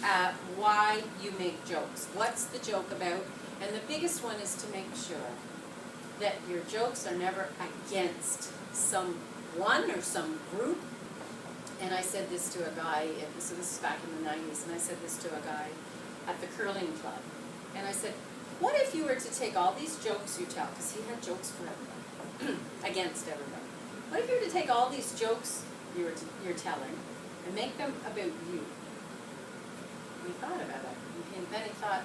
at why you make jokes. What's the joke about? And the biggest one is to make sure that your jokes are never against someone or some group. And I said this to a guy, so this is back in the 90s, and I said this to a guy at the curling club. And I said, what if you were to take all these jokes you tell, because he had jokes for everybody, against everybody. What if you were to take all these jokes you're telling and make them about you? And he thought about it. And then he thought,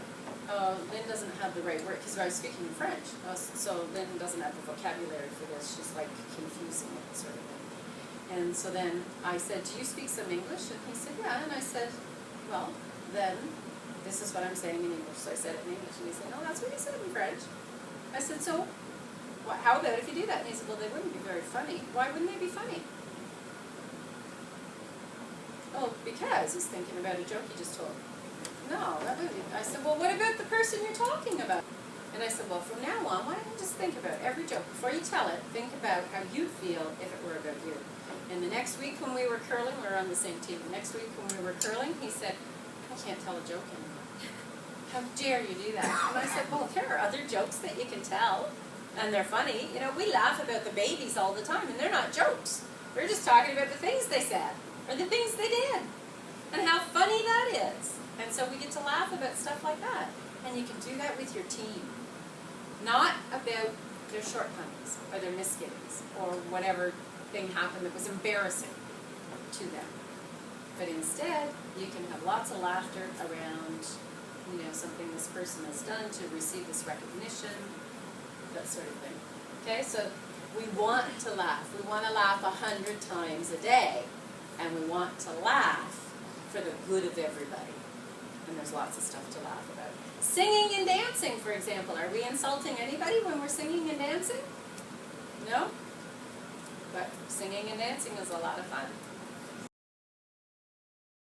oh, Lynne doesn't have the right word, because I was speaking in French. So Lynne doesn't have the vocabulary for this. She's like confusing it, sort of thing. And so then I said, do you speak some English? And he said, yeah. And I said, well, then this is what I'm saying in English. So I said it in English. And he said, no, that's what you said in French. I said, so how about if you do that? And he said, well, they wouldn't be very funny. Why wouldn't they be funny? Oh, because he's thinking about a joke he just told. No, that wouldn't be. I said, well, what about the person you're talking about? And I said, well, from now on, why don't you just think about every joke? Before you tell it, think about how you'd feel if it were about you. And the next week when we were curling, we were on the same team. The next week when we were curling, he said, I can't tell a joke anymore. How dare you do that? And I said, well, there are other jokes that you can tell, and they're funny. You know, we laugh about the babies all the time, and they're not jokes. We're just talking about the things they said, or the things they did, and how funny that is. And so we get to laugh about stuff like that. And you can do that with your team. Not about their shortcomings, or their misgivings, or whatever thing happened that was embarrassing to them. But instead, you can have lots of laughter around, you know, something this person has done to receive this recognition, that sort of thing. Okay, so we want to laugh. We want to laugh 100 times a day, and we want to laugh for the good of everybody. And there's lots of stuff to laugh about. Singing and dancing, for example. Are we insulting anybody when we're singing and dancing? No? But singing and dancing is a lot of fun.